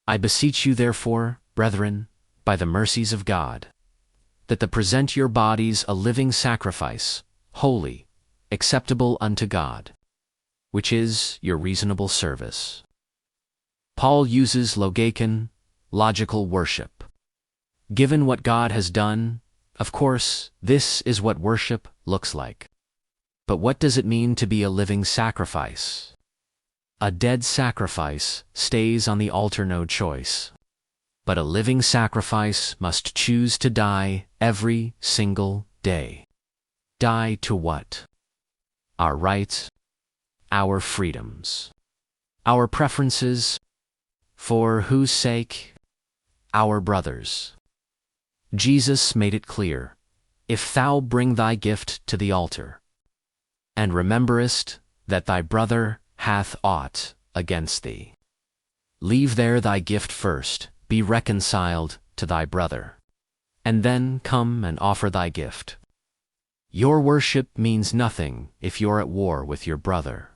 I beseech you therefore, brethren, by the mercies of God, that the present your bodies a living sacrifice, holy, acceptable unto God, which is your reasonable service. Paul uses logikon, logical worship. Given what God has done, of course, this is what worship looks like. But what does it mean to be a living sacrifice? A dead sacrifice stays on the altar, no choice. But a living sacrifice must choose to die every single day. Die to what? Our rights, our freedoms, our preferences, for whose sake? Our brothers. Jesus made it clear, if thou bring thy gift to the altar, and rememberest that thy brother hath aught against thee, leave there thy gift first, be reconciled to thy brother, and then come and offer thy gift. Your worship means nothing if you're at war with your brother.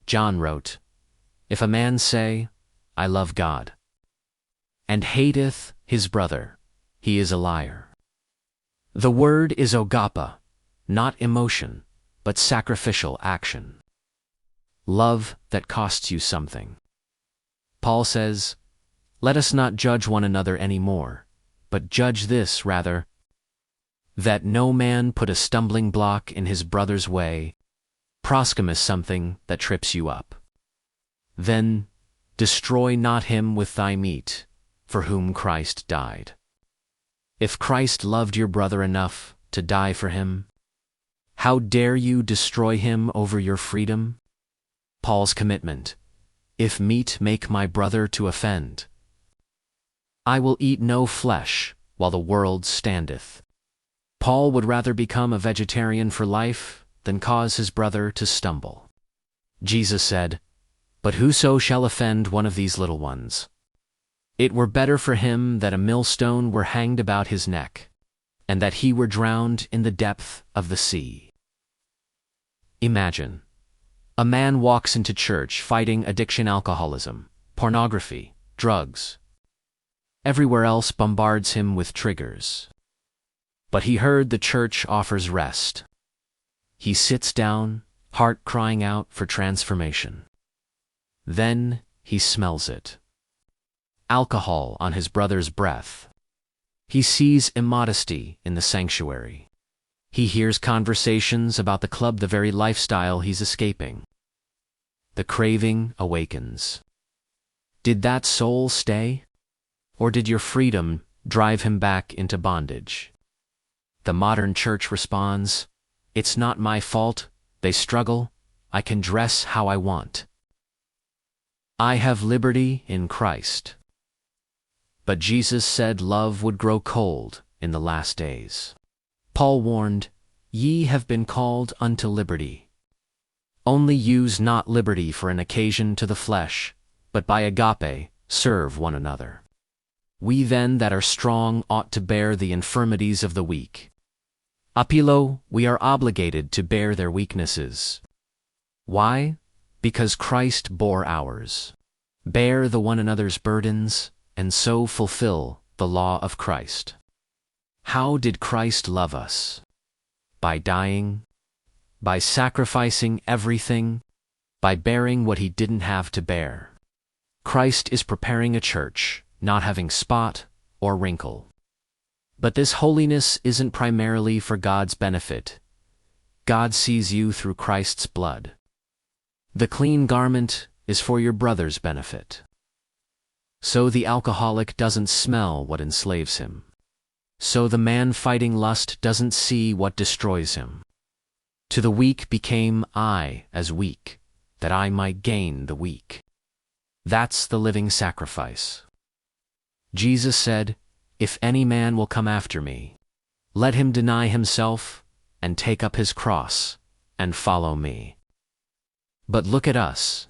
John wrote, if a man say, I love God, and hateth his brother, he is a liar. The word is agape, not emotion, but sacrificial action. Love that costs you something. Paul says, let us not judge one another any more, but judge this rather, that no man put a stumbling block in his brother's way, proselytize something that trips you up. Then destroy not him with thy meat, for whom Christ died. If Christ loved your brother enough to die for him, how dare you destroy him over your freedom? Paul's commitment, if meat make my brother to offend, I will eat no flesh while the world standeth. Paul would rather become a vegetarian for life than cause his brother to stumble. Jesus said, but whoso shall offend one of these little ones, it were better for him that a millstone were hanged about his neck, and that he were drowned in the depth of the sea. Imagine, a man walks into church fighting addiction, alcoholism, pornography, drugs. Everywhere else bombards him with triggers. But he heard the church offers rest. He sits down, heart crying out for transformation. Then he smells it. Alcohol on his brother's breath. He sees immodesty in the sanctuary. He hears conversations about the club, the very lifestyle he's escaping. The craving awakens. Did that soul stay? Or did your freedom drive him back into bondage? The modern church responds, it's not my fault, they struggle, I can dress how I want. I have liberty in Christ. But Jesus said love would grow cold in the last days. Paul warned, ye have been called unto liberty. Only use not liberty for an occasion to the flesh, but by agape serve one another. We then that are strong ought to bear the infirmities of the weak. Apilo, we are obligated to bear their weaknesses. Why? Because Christ bore ours. Bear the one another's burdens, and so fulfill the law of Christ. How did Christ love us? By dying, by sacrificing everything, by bearing what he didn't have to bear. Christ is preparing a church, not having spot or wrinkle. But this holiness isn't primarily for God's benefit. God sees you through Christ's blood. The clean garment is for your brother's benefit. So the alcoholic doesn't smell what enslaves him. So the man fighting lust doesn't see what destroys him. To the weak became I as weak, that I might gain the weak. That's the living sacrifice. Jesus said, if any man will come after me, let him deny himself and take up his cross and follow me. But look at us.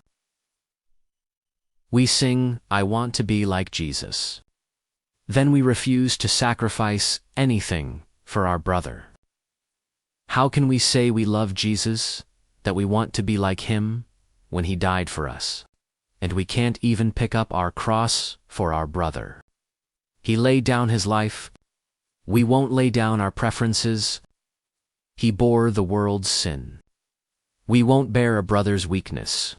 We sing, I want to be like Jesus. Then we refuse to sacrifice anything for our brother. How can we say we love Jesus, that we want to be like him, when he died for us? and we can't even pick up our cross for our brother. He laid down his life. We won't lay down our preferences. He bore the world's sin. We won't bear a brother's weakness.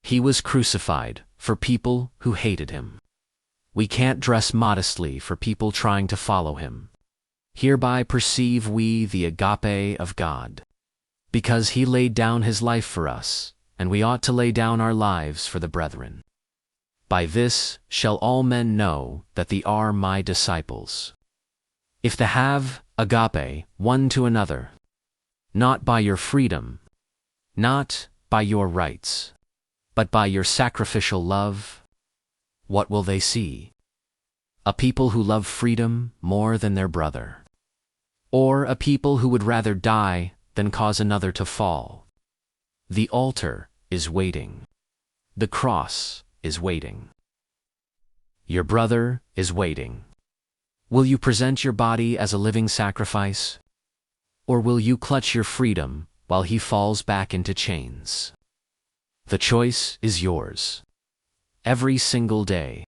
He was crucified for people who hated him. We can't dress modestly for people trying to follow him. Hereby perceive we the agape of God, because he laid down his life for us, and we ought to lay down our lives for the brethren. By this shall all men know that they are my disciples, if they have agape one to another, not by your freedom, not by your rights, but by your sacrificial love. What will they see? A people who love freedom more than their brother, or a people who would rather die than cause another to fall? The altar is waiting. The cross is waiting. Your brother is waiting. Will you present your body as a living sacrifice? Or will you clutch your freedom while he falls back into chains? The choice is yours. Every single day,